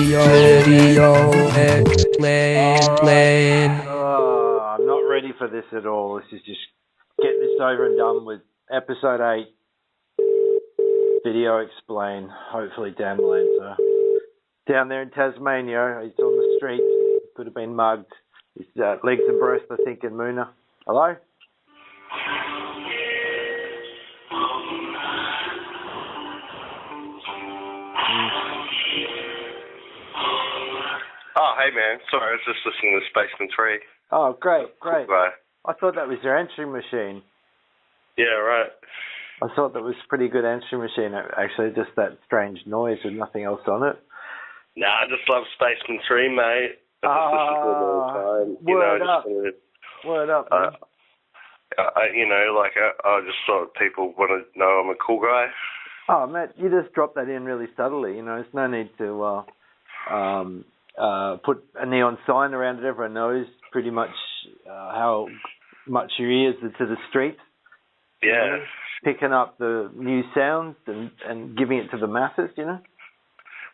I'm not ready for this at all. Let's just get this over and done with. Episode 8, video explain. Hopefully Dan will answer. Down there in Tasmania, he's on the street. Could have been mugged. His legs and breast, I think, in Moona. Hello? Oh, hey man. Sorry, I was just listening to Spaceman 3. Oh, great. Bye. I thought that was your answering machine. Yeah, right. I thought that was a pretty good answering machine, actually, just that strange noise with nothing else on it. Nah, I just love Spaceman 3, mate. I just listen to it all the time. Word up, man. I just thought people want to know I'm a cool guy. Oh, Matt, you just dropped that in really subtly. You know, there's no need to put a neon sign around it. Everyone knows pretty much how much your ears are to the streets. Yeah. You know, picking up the new sounds and giving it to the masses, you know.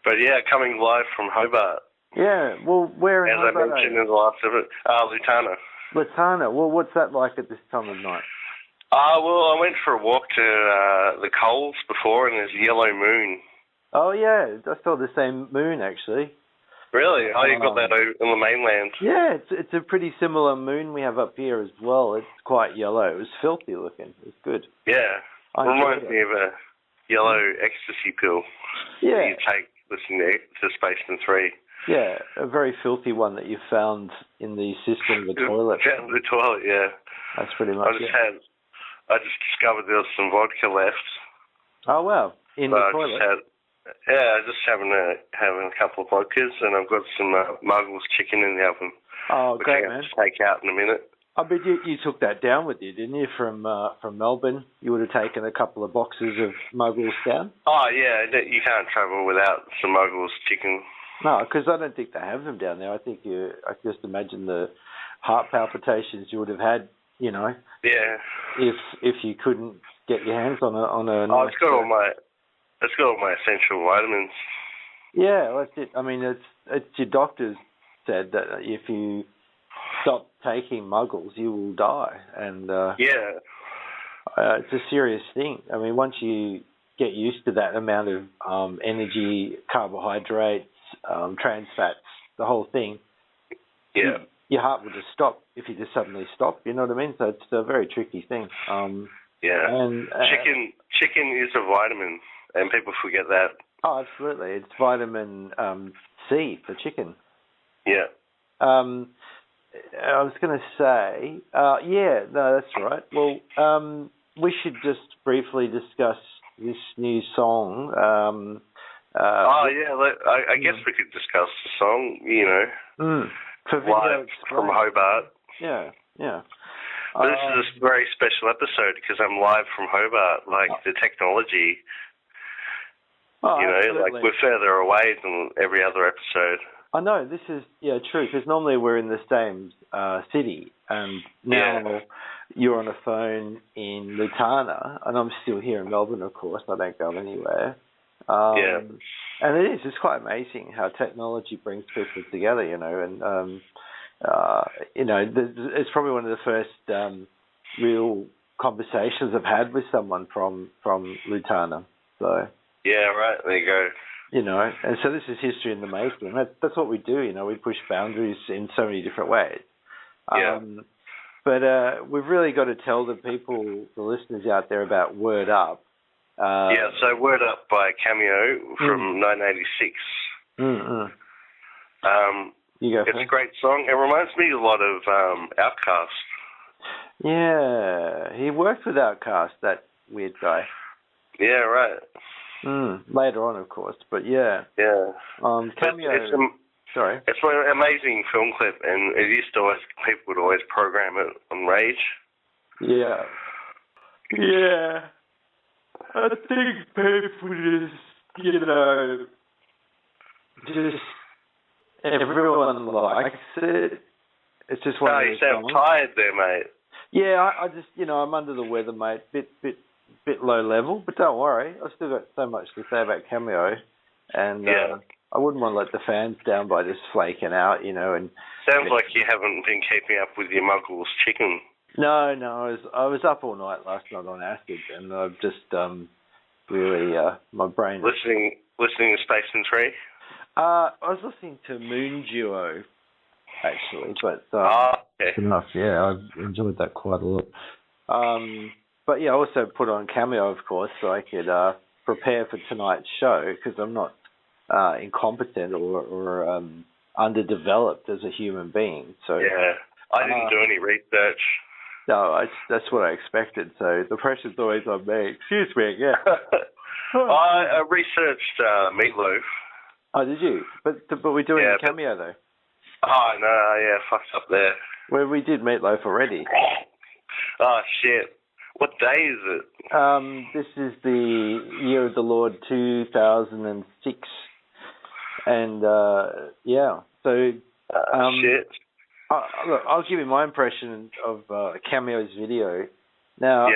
But yeah, coming live from Hobart. Yeah, well, where in Hobart? As I mentioned in the last of it, Lutana. Lutana. Well, what's that like at this time of night? Well, I went for a walk to the Coles before, and there's a yellow moon. Oh, yeah, I saw the same moon, actually. Really? Oh, you got that on the mainland? Yeah, it's a pretty similar moon we have up here as well. It's quite yellow. It was filthy looking. It was good. Yeah. Reminds me of a yellow ecstasy pill that you take listening to Spaceman 3. Yeah, a very filthy one that you found in the cistern of the toilet. Found in the toilet, yeah. That's pretty much I just discovered there was some vodka left. Oh, wow. In the toilet? Just having a couple of vodkas, and I've got some Muggles chicken in the oven. Oh, great, man. Which I'm going to take out in a minute. I bet you took that down with you, didn't you, from Melbourne? You would have taken a couple of boxes of Muggles down? Oh, yeah. You can't travel without some Muggles chicken. No, because I don't think they have them down there. I just imagine the heart palpitations you would have had, you know. Yeah. If you couldn't get your hands on a. Oh, it's got all my essential vitamins. Yeah, well, that's it. I mean, it's your doctors said that if you stop taking Muggles, you will die, and it's a serious thing. I mean, once you get used to that amount of energy, carbohydrates, trans fats, the whole thing, your heart will just stop if you just suddenly stop. You know what I mean? So it's a very tricky thing. And chicken is a vitamin, and people forget that. Oh, absolutely. It's vitamin C for chicken. Yeah. I was going to say, that's right. Well, we should just briefly discuss this new song. I guess we could discuss the song, you know. For live from Hobart. Yeah. But this is a very special episode because I'm live from Hobart. Like, the technology, absolutely. like we're further away than every other episode. I know, this is, true, because normally we're in the same city, and now you're on a phone in Lutana, and I'm still here in Melbourne, of course. I don't go anywhere. And it's quite amazing how technology brings people together, you know, and, it's probably one of the first real conversations I've had with someone from Lutana, so. Yeah, right, there you go. You know, and so this is history in the making. That's what we do, you know, we push boundaries in so many different ways. But we've really got to tell the people, the listeners out there about Word Up. So Word Up by Cameo from 1986. It's a great song. It reminds me a lot of Outkast. Yeah, he worked with Outkast, that weird guy. Yeah, right. Later on, of course, but yeah. Cameo. It's an amazing film clip, and it used to people would always program it on Rage. Yeah. I think people just everyone likes it. It's just one of those you sound tired there, mate. Yeah, I just, I'm under the weather, mate. Bit low level, but don't worry. I've still got so much to say about Cameo, and I wouldn't want to let the fans down by just flaking out, you know. And sounds like you haven't been keeping up with your Muggles chicken. No, I was up all night last night on acid, and I've just really my brain. Listening to Space and Tree. I was listening to Moon Duo, actually, but okay. enough. Yeah, I've enjoyed that quite a lot. But yeah, I also put on Cameo, of course, so I could prepare for tonight's show because I'm not incompetent or underdeveloped as a human being. So yeah, I didn't do any research. No, that's what I expected. So the pressure's always on me. Excuse me, yeah. I researched Meatloaf. Oh, did you? But we're doing a Cameo though. Oh no, yeah, fucked up there. Well, we did Meatloaf already. Oh shit! What day is it? This is the year of the Lord 2006, and yeah. So shit. Look, I'll give you my impression of Cameo's video. Now,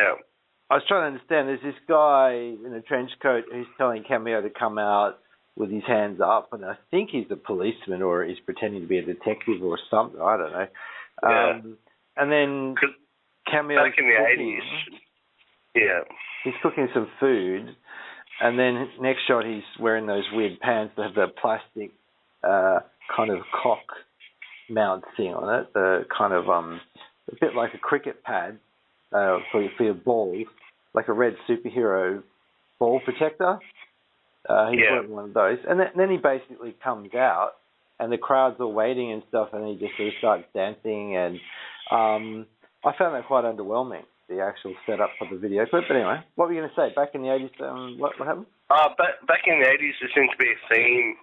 I was trying to understand. There's this guy in a trench coat who's telling Cameo to come out with his hands up, and I think he's a policeman or he's pretending to be a detective or something. I don't know. Yeah. And then Cameo back in the 80s. He's cooking some food, and then next shot he's wearing those weird pants that have the plastic kind of cock mount thing on it, the kind of a bit like a cricket pad for your balls, like a red superhero ball protector. He's wearing one of those, and then he basically comes out, and the crowd's all waiting and stuff, and he just sort of starts dancing, and I found that quite underwhelming, the actual setup for the video clip. But anyway, what were you going to say? Back in the 80s, what happened? Back in the 80s, there seemed to be a theme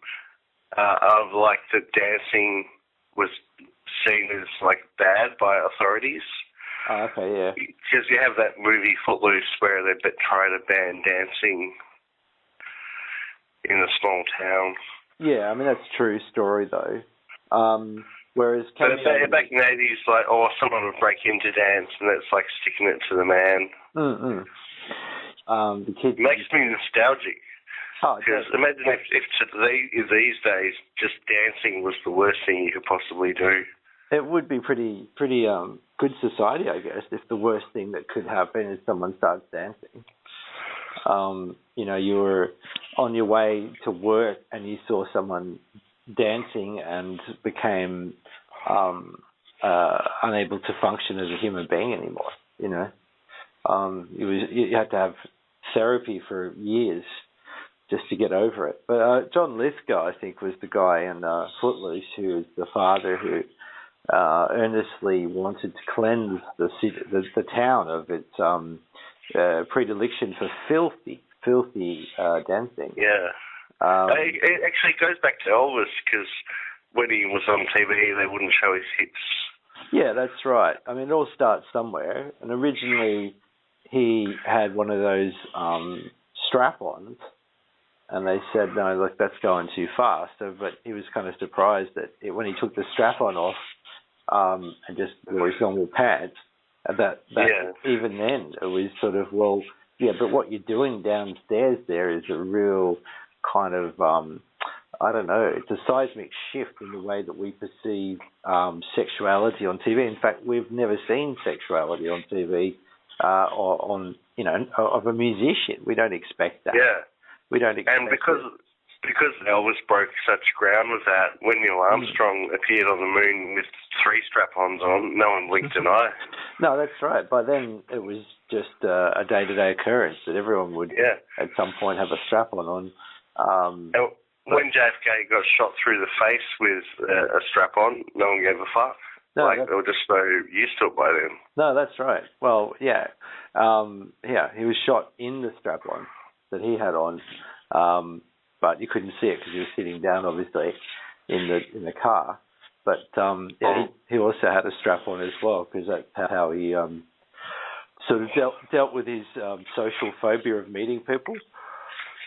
of like the dancing was seen as like bad by authorities. Oh, okay, yeah. Because you have that movie Footloose where they try to ban dancing in a small town. Yeah, I mean that's a true story though. Whereas back in the 80s, like, someone would break into dance, and that's like sticking it to the man. The kids makes me nostalgic. Because imagine if these days just dancing was the worst thing you could possibly do. It would be pretty good society, I guess, if the worst thing that could happen is someone starts dancing. You were on your way to work and you saw someone dancing and became unable to function as a human being anymore. You had to have therapy for years just to get over it. But John Lithgow, I think, was the guy in Footloose who was the father who earnestly wanted to cleanse the town of its predilection for filthy dancing. Yeah. It actually goes back to Elvis, because when he was on TV, they wouldn't show his hips. Yeah, that's right. I mean, it all starts somewhere. And originally, he had one of those strap-ons, and they said, no, look, that's going too fast. But he was kind of surprised that when he took the strap-on off and just wore his normal pants, even then, it was sort of, well, yeah, but what you're doing downstairs there is a real kind of, I don't know, it's a seismic shift in the way that we perceive sexuality on TV. In fact, we've never seen sexuality on TV of a musician. We don't expect that. Yeah. We don't expect and because Elvis broke such ground with that, when Neil Armstrong appeared on the moon with 3 strap-ons on, no one blinked an eye. No, that's right. By then, it was just a day-to-day occurrence that everyone would at some point have a strap-on on. When JFK got shot through the face with a strap-on, no one gave a fuck. No, they were just so used to it by then. No, that's right. Well, yeah. He was shot in the strap-on that he had on, but you couldn't see it because he was sitting down, obviously, in the car. But he also had a strap-on as well, because that's how he sort of dealt with his social phobia of meeting people.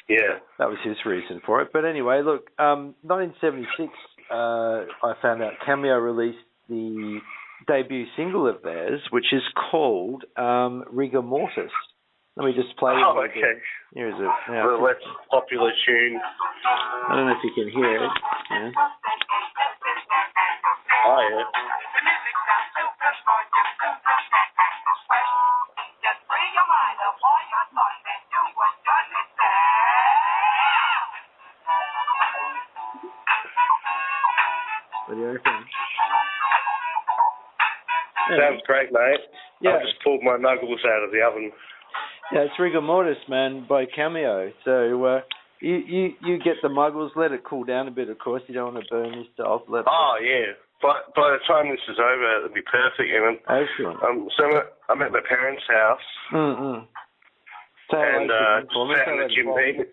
Yeah. That was his reason for it. But anyway, look, 1976, I found out Cameo released the debut single of theirs, which is called Rigor Mortis, Let me just play. Oh, okay. Here's it. The less popular tune. I don't know if you can hear it. Yeah. Oh, yeah. What do you reckon? Sounds great, mate. Yeah. I just pulled my Muggles out of the oven. Yeah, it's Rigor Mortis, man, by Cameo. So you get the Muggles, let it cool down a bit, of course. You don't want to burn yourself. Yeah. By the time this is over, it'll be perfect. Excellent. So I'm at my parents' house. Mm-mm. And found a Jim Beam.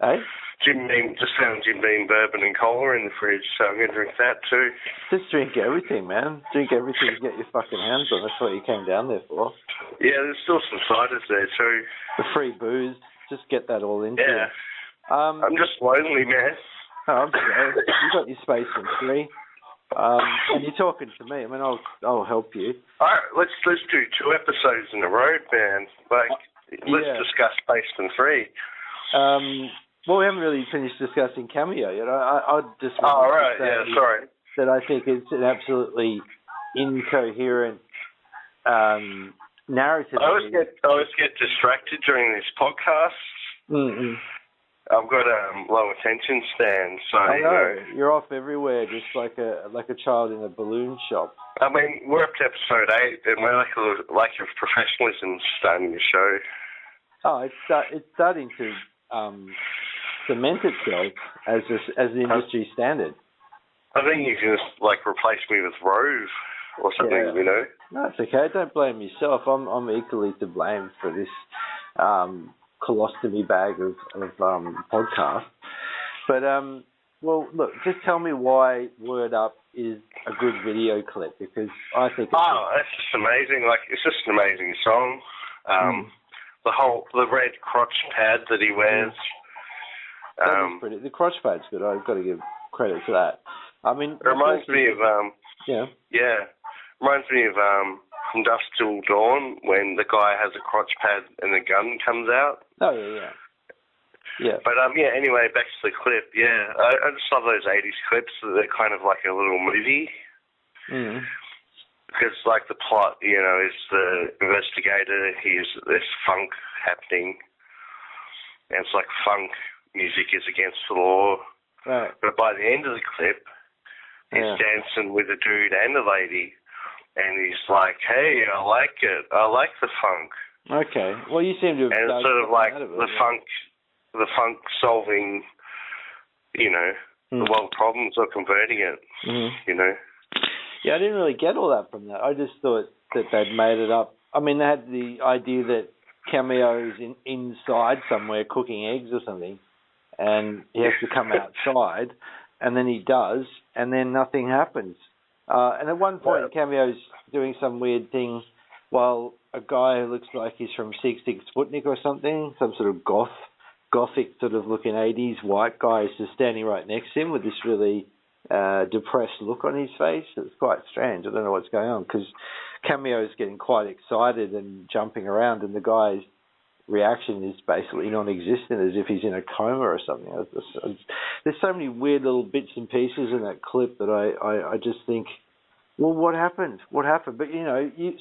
Eh? Jim Beam, just found Jim Beam bourbon and cola in the fridge, so I'm going to drink that too. Just drink everything, man. Drink everything you get your fucking hands on. That's what you came down there for. Yeah, there's still some ciders there too. The free booze. Just get that all into Yeah. you. I'm just lonely, man. Oh, I'm sorry. You got your space and free. And you're talking to me. I mean, I'll help you. All right, let's do 2 episodes in a row, man. Let's discuss Spaced and Free. Well, we haven't really finished discussing Cameo yet. I just want to say sorry. That I think it's an absolutely incoherent narrative. I always get distracted during this podcast. Mm-mm. I've got low attention span, so I know. You're off everywhere, just like a child in a balloon shop. I mean, we're up to episode 8, and we're like your professionalism starting to show. Oh, it's starting to cement itself as the industry standard. I think you can just replace me with Rove or something, No, it's okay. Don't blame yourself. I'm equally to blame for this colostomy bag of podcast. But well, look, just tell me why Word Up is a good video clip, because I think it's just amazing. It's just an amazing song. The red crotch pad that he wears. That is pretty. The crotch pad's good. I've got to give credit to that. I mean, it reminds me of reminds me of From Dusk Till Dawn, when the guy has a crotch pad and the gun comes out. Oh yeah. But anyway, back to the clip. Yeah, I just love those 80s clips. They're kind of like a little movie. Mm. Because the plot, is the investigator. There's funk happening, and it's like funk music is against the law. Right. But by the end of the clip, he's dancing with a dude and a lady, and he's like, "Hey, I like it. I like the funk." Okay. Well, you seem to have. And it's sort of like the funk solving, the world problems or converting it. Mm. Yeah, I didn't really get all that from that. I just thought that they'd made it up. I mean, they had the idea that Cameo's inside somewhere cooking eggs or something, and he has to come outside, and then he does, and then nothing happens. And at one point, Cameo's doing some weird thing while a guy who looks like he's from 66 Sputnik or something, some sort of gothic sort of looking 80s white guy, is just standing right next to him with this really depressed look on his face. It's quite strange. I don't know what's going on, because Cameo is getting quite excited and jumping around, and the guy's reaction is basically non-existent, as if he's in a coma or something. There's so many weird little bits and pieces in that clip that I just think, well, what happened? What happened? But,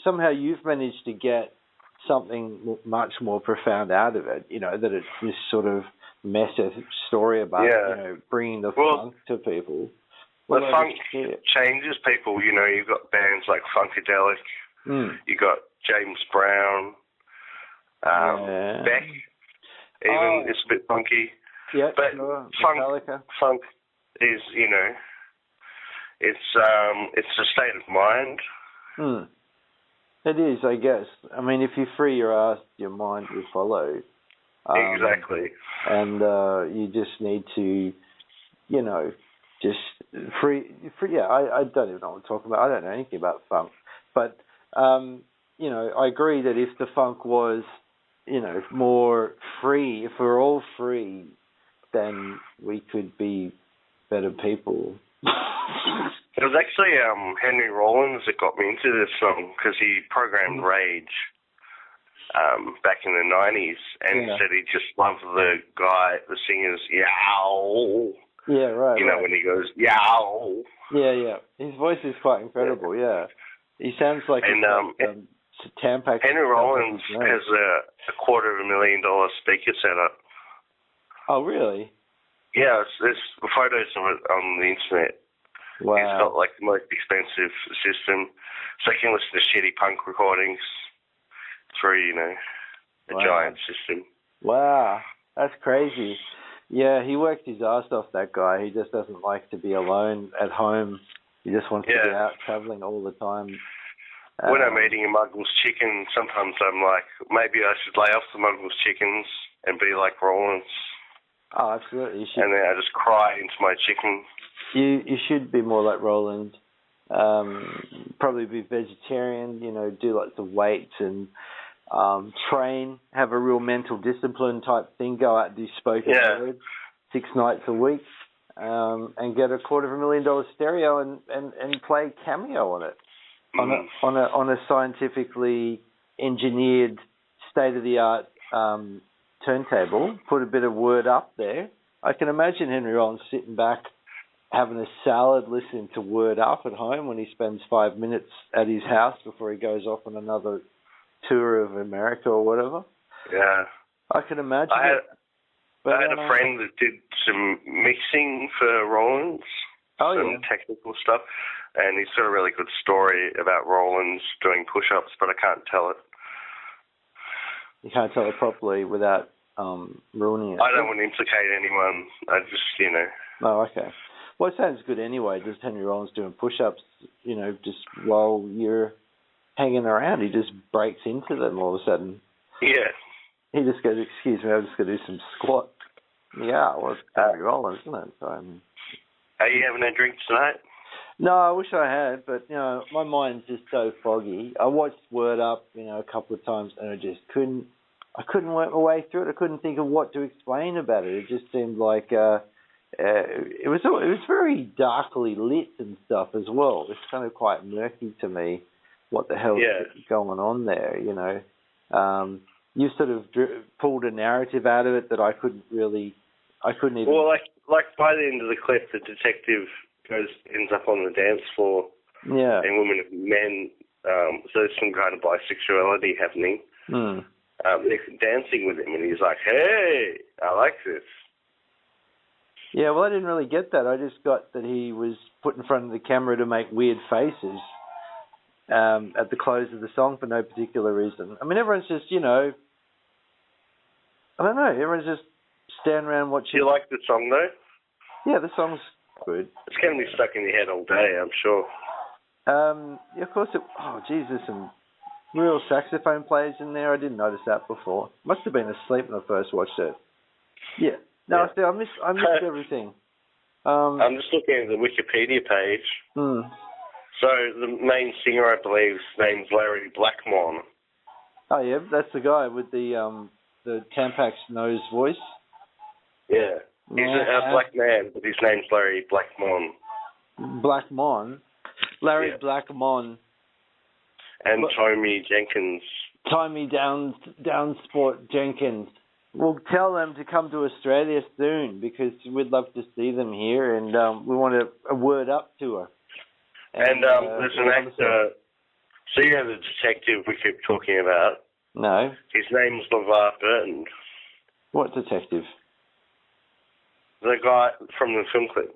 somehow you've managed to get something much more profound out of it, that it's this sort of meta story about, bringing the funk to people. The funk changes people, you've got bands like Funkadelic, you've got James Brown, Beck, even it's a bit funky. Yeah, but funk is, it's a state of mind. It is, I guess. I mean, if you free your ass, your mind will follow. Exactly. And you just need to, just free. Yeah, I don't even know what I'm talking about. I don't know anything about funk. But, I agree that if the funk was, more free, if we're all free, then we could be better people. It was actually Henry Rollins that got me into this song, because he programmed Rage. back in the 90s, and he said he just loved the singer's yow. Yeah, right. You know, when he goes, yow. Yeah. His voice is quite incredible, yeah. He sounds like Tampax. Henry Rollins has a $250,000 speaker setup. Oh, really? Yeah, there's photos of it on the internet. Wow. He's got like the most expensive system, so you can listen to shitty punk recordings through, you know, a giant system. Wow, that's crazy. Yeah, he worked his ass off, that guy. He just doesn't like to be alone at home. He just wants to be out traveling all the time. When I'm eating a Muggles chicken, sometimes I'm like, maybe I should lay off the Muggles chickens and be like Rollins. Oh, absolutely. You should. And then I just cry into my chicken. You should be more like Roland. Probably be vegetarian, you know, do lots of weights and train, have a real mental discipline type thing, go out and do spoken word 6 nights a week, and get a $250,000 stereo and play Cameo on it. On a scientifically engineered, state-of-the-art turntable, put a bit of word up there. I can imagine Henry Rollins sitting back, having a salad, listening to Word Up at home when he spends 5 minutes at his house before he goes off on another tour of America or whatever. Yeah. I can imagine I had a friend that did some mixing for Rollins, some technical stuff, and he's got a really good story about Rollins doing push-ups, but I can't tell it. You can't tell it properly without ruining it. I don't want to implicate anyone. I just, you know. Oh, okay. Well, it sounds good anyway. Just Henry Rollins doing push-ups, you know, just while you're hanging around. He just breaks into them all of a sudden. Yeah. He just goes, excuse me, I'm just going to do some squat. Yeah, well, it's Henry Rollins, isn't it? So, are you having a drink tonight? No, I wish I had, but, you know, my mind's just so foggy. I watched Word Up, you know, a couple of times, and I just couldn't work my way through it. I couldn't think of what to explain about it. It just seemed like it was very darkly lit and stuff as well. It's kind of quite murky to me. What the hell's going on there? You know, you sort of pulled a narrative out of it that I couldn't even. Well, like by the end of the clip, the detective ends up on the dance floor. Yeah. And women and men. So there's some kind of bisexuality happening. They're dancing with him, and he's like, "Hey, I like this." Yeah, well, I didn't really get that. I just got that he was put in front of the camera to make weird faces at the close of the song for no particular reason. I mean, everyone's just, you know, I don't know, everyone's just standing around watching. Do you like the song, though? Yeah, the song's good. It's going to be stuck in your head all day, I'm sure. Yeah, of course. There's some real saxophone players in there. I didn't notice that before. Must have been asleep when I first watched it. Yeah. No, yeah. I missed everything. I'm just looking at the Wikipedia page. So the main singer, I believe, his name's Larry Blackmon. Oh yeah, that's the guy with the Tampax nose voice. Yeah, he's a black man, but his name's Larry Blackmon. Larry Blackmon. And Tommy Jenkins. Tommy Downsport Jenkins. We'll tell them to come to Australia soon because we'd love to see them here, and we want a Word Up tour. And there's an actor. So you know the detective we keep talking about? No. His name's LeVar Burton. What detective? The guy from the film clip.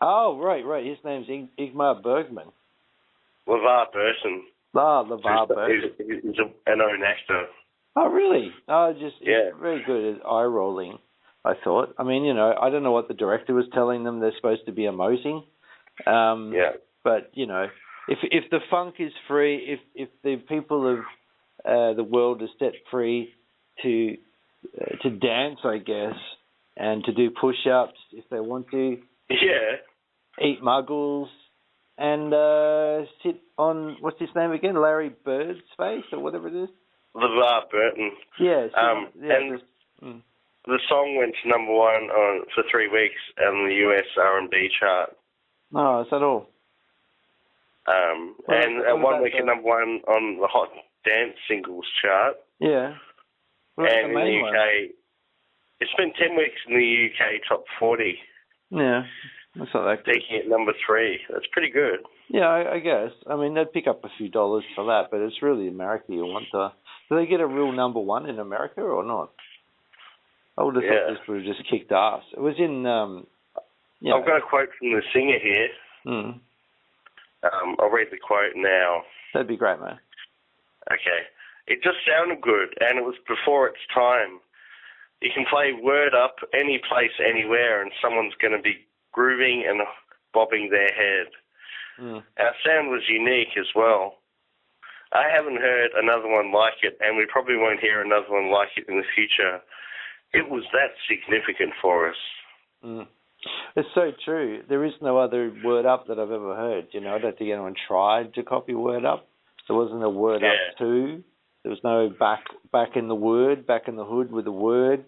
Oh, right. His name's Ingmar Bergman. LeVar Burton. Ah, LeVar Burton. He's an known actor. Oh, really? He's very good at eye rolling, I thought. I mean, you know, I don't know what the director was telling them they're supposed to be emoting. But, you know, if the funk is free, if the people of the world are set free to dance, I guess, and to do push-ups if they want to. Yeah. Eat Muggles and sit on, what's his name again? Larry Bird's face or whatever it is? LeVar Burton. Yeah. The song went to number one for 3 weeks on the US R&B chart. Oh, is that all? And 1 week at number one on the Hot dance singles chart. Yeah. Well, and in the UK, it spent 10 weeks in the UK top 40. Yeah, that's not that good. Peaking at number 3. That's pretty good. Yeah, I guess. I mean, they'd pick up a few dollars for that, but it's really America you want to... Do they get a real number 1 in America or not? I would have thought this would have just kicked ass. It was in... I've got a quote from the singer here. Mm. I'll read the quote now. That'd be great, man. Okay. It just sounded good, and it was before its time. You can play Word Up any place, anywhere, and someone's going to be grooving and bobbing their head. Mm. Our sound was unique as well. I haven't heard another one like it, and we probably won't hear another one like it in the future. It was that significant for us. Mm. It's so true. There is no other Word Up that I've ever heard. You know, I don't think anyone tried to copy Word Up. There wasn't a Word Up 2. There was no back in the word, back in the hood with the word.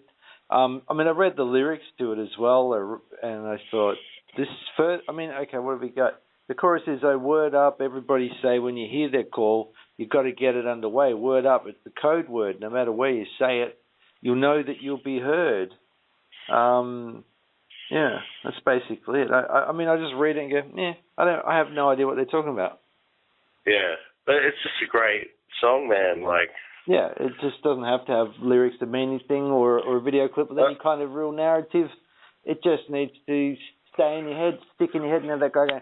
I mean, I read the lyrics to it as well, and I thought, this first, I mean, okay, what have we got? The chorus is, oh, word up, everybody say when you hear their call, you've got to get it underway. Word up, it's the code word. No matter where you say it, you'll know that you'll be heard. Yeah, that's basically it. I mean, I just read it and go, I have no idea what they're talking about. Yeah, but it's just a great song, man. Like, yeah, it just doesn't have to have lyrics to mean anything or a video clip with any kind of real narrative. It just needs to stay in your head, stick in your head, and have that guy going,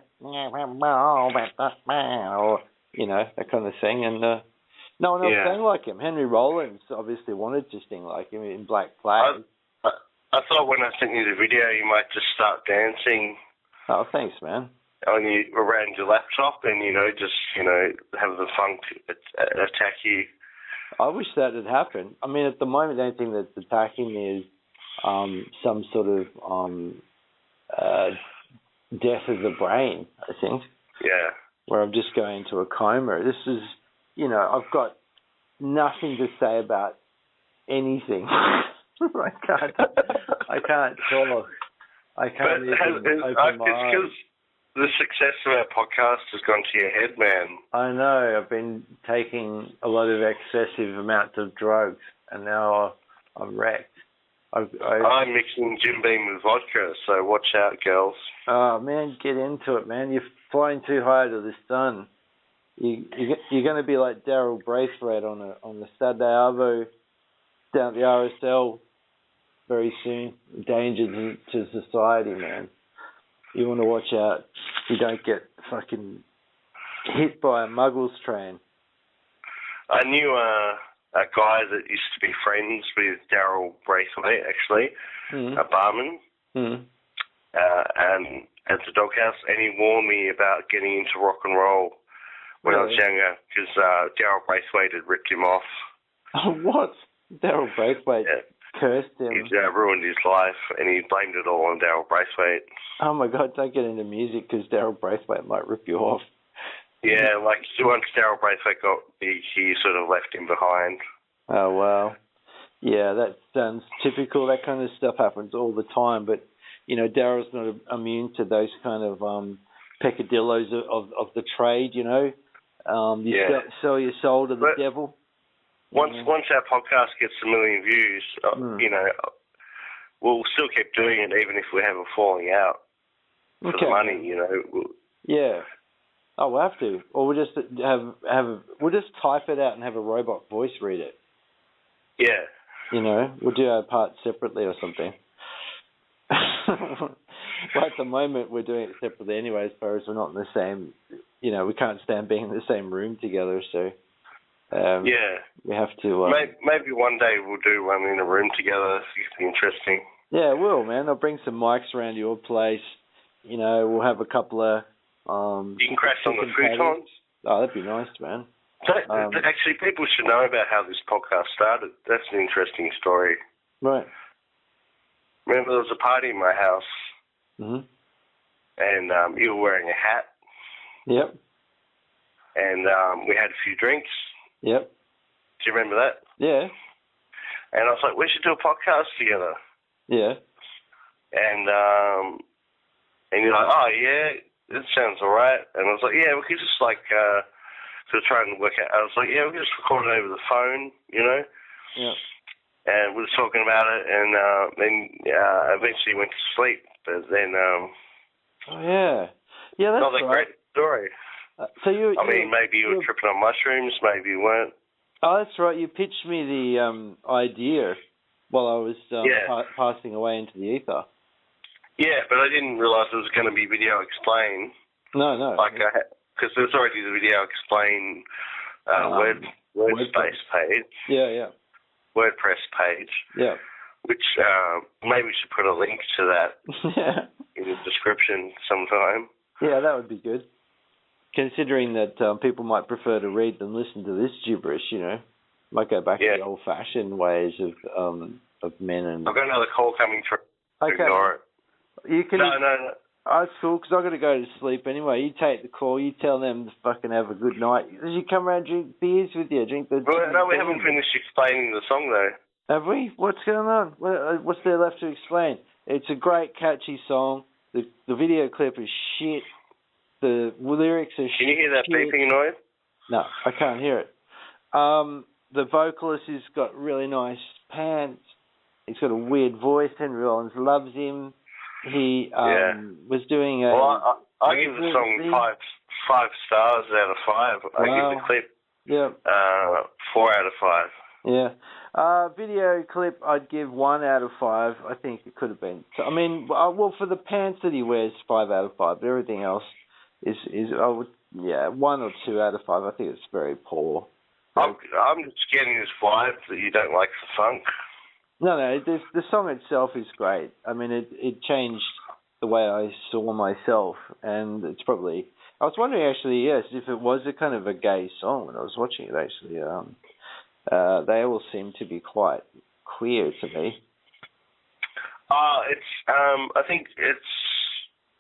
or, you know, that kind of thing. And no one else sang like him. Henry Rollins obviously wanted to sing like him in Black Flag. I thought when I sent you the video, you might just start dancing. Oh, thanks, man. Around your laptop and, just, have the funk attack you. I wish that had happened. I mean, at the moment, the only thing that's attacking me is some sort of death of the brain, I think. Yeah. Where I'm just going into a coma. This is, I've got nothing to say about anything. I can't talk. I can't even open my eyes. It's because the success of our podcast has gone to your head, man. I know. I've been taking a lot of excessive amounts of drugs, and now I'm wrecked. I'm mixing Jim Beam with vodka, so watch out, girls. Oh, man, get into it, man. You're flying too high to the sun. You're going to be like Daryl Braithwaite on the Saturday Arvo down at the RSL very soon. Danger to society, man. You want to watch out you don't get fucking hit by a Muggles train. I knew a guy that used to be friends with Daryl Braithwaite, actually, a barman, and at the doghouse, and he warned me about getting into rock and roll when I was younger, because Daryl Braithwaite had ripped him off. What? Daryl Braithwaite cursed him. He'd ruined his life, and he blamed it all on Daryl Braithwaite. Oh my God, don't get into music because Daryl Braithwaite might rip you off. Yeah, like once Daryl Braithwaite got big, he sort of left him behind. Oh, wow. Yeah, that sounds typical. That kind of stuff happens all the time, but, Daryl's not immune to those kind of peccadillos of the trade, You sell your soul to the devil. Once our podcast gets a million views, we'll still keep doing it even if we have a falling out for the money, Yeah. Oh, we'll have to. Or we'll just we'll just type it out and have a robot voice read it. Yeah. We'll do our part separately or something. Well, at the moment, we're doing it separately anyway, as far as we're not in the same, we can't stand being in the same room together, so... we have to... maybe one day we'll do one in a room together. It'll be interesting. Yeah, we'll, man. I'll bring some mics around your place. We'll have a couple of... you can crash on the futons. Oh, that'd be nice, man. Actually, people should know about how this podcast started. That's an interesting story. Right. Remember, there was a party in my house. Mm-hmm. And you were wearing a hat. Yep. And we had a few drinks. Yep. Do you remember that? Yeah. And I was like, we should do a podcast together. Yeah. And you're like, oh, yeah, that sounds all right. And I was like, yeah, we could just, So trying to work out. I was like, yeah, we'll just record it over the phone, Yeah. And we were talking about it, and then eventually went to sleep. But then, oh yeah, that's not a great story. Maybe you were tripping on mushrooms, maybe you weren't. Oh, that's right. You pitched me the idea while I was passing away into the ether. Yeah, but I didn't realise it was going to be video explain. No. Because there's already the video explain WordSpace page. Yeah. WordPress page. Yeah. Which maybe we should put a link to that in the description sometime. Yeah, that would be good. Considering that people might prefer to read than listen to this gibberish, might go back to the old-fashioned ways of men and. I've got another call coming through. Okay. Ignore it. You can. No. Oh, that's cool, because I've got to go to sleep anyway. You take the call, you tell them to fucking have a good night. You come around and drink beers with you. No, we haven't finished explaining the song, though. Have we? What's going on? What's there left to explain? It's a great, catchy song. The video clip is shit. The lyrics are shit. Can you hear that beeping noise? No, I can't hear it. The vocalist has got really nice pants. He's got a weird voice. Henry Rollins loves him. He was doing a... Well, I give the song five stars out of 5. Wow. I give the clip 4 out of 5. Yeah. Video clip, I'd give 1 out of 5. I think it could have been... for the pants that he wears, 5 out of 5. But everything else is 1 or 2 out of 5. I think it's very poor. I'm just getting this vibe that you don't like the funk. No, the song itself is great. It changed the way I saw myself, and it's probably... I was wondering, actually, if it was a kind of a gay song when I was watching it, actually. They all seem to be quite queer to me. I think it's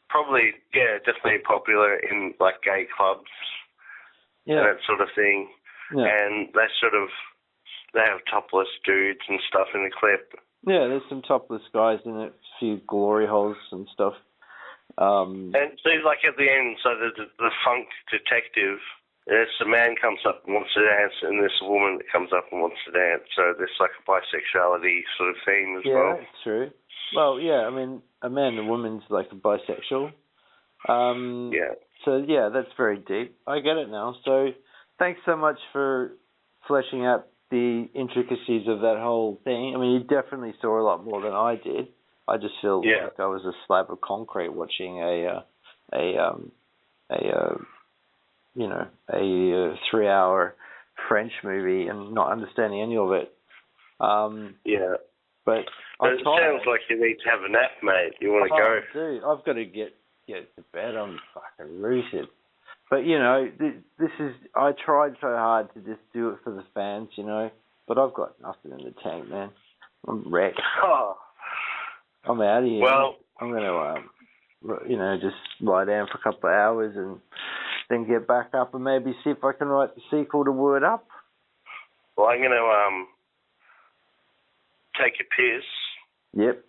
probably, definitely popular in, gay clubs and that sort of thing. Yeah. And they have topless dudes and stuff in the clip. Yeah, there's some topless guys in it, a few glory holes and stuff. And so, at the end, so the funk detective, there's a man comes up and wants to dance, and there's a woman that comes up and wants to dance. So there's a bisexuality sort of theme as well. Yeah, that's true. Well, yeah, a man and a woman's a bisexual. So, that's very deep. I get it now. So thanks so much for fleshing out the intricacies of that whole thing. You definitely saw a lot more than I did. I just feel like I was a slab of concrete watching a 3-hour French movie and not understanding any of it. But it sounds like you need to have a nap, mate. You want to go? Dude, I've got to get to bed. I'm fucking rooted. But, this is... I tried so hard to just do it for the fans, but I've got nothing in the tank, man. I'm wrecked. Oh. I'm out of here. Well... I'm going to, just lie down for a couple of hours and then get back up and maybe see if I can write the sequel to Word Up. Well, I'm going to take a piss. Ymake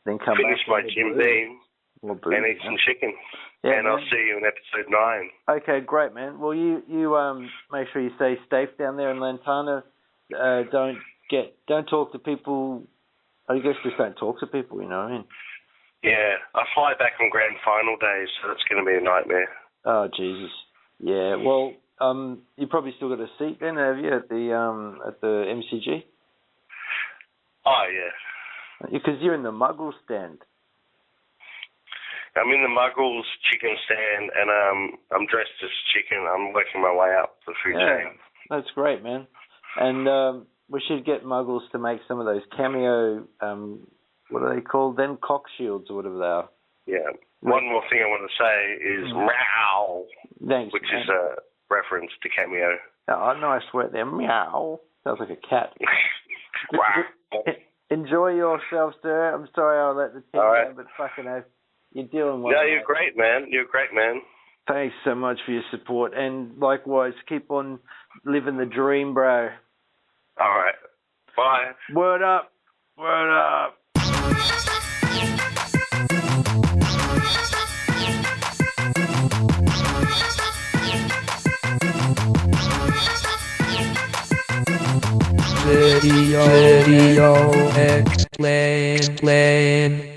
Then come finish back my Jim Beam and eat some chicken. Yeah, and man. I'll see you in episode 9. Okay, great, man. Well, you make sure you stay safe down there in Lutana. Don't talk to people. I guess just don't talk to people, you know what I mean? Yeah, I fly back on grand final day, so that's going to be a nightmare. Oh, Jesus. Yeah, well, you probably still got a seat then, have you, at the MCG? Oh, yeah. Because you're in the Muggles stand. I'm in the Muggles chicken stand, and I'm dressed as chicken. I'm working my way up the food chain. That's great, man. And we should get Muggles to make some of those Cameo, what are they called then? Cock shields or whatever they are. Yeah. One more thing I want to say is meow, thanks, which is a reference to Cameo. Oh, nice word there. Meow. Sounds like a cat. Enjoy yourself, sir. I'm sorry I let the team down, but fucking hell, you're doing well. No, you're great, man. You're a great man. Thanks so much for your support, and likewise, keep on living the dream, bro. All right. Bye. Word up. Word up. Video explain.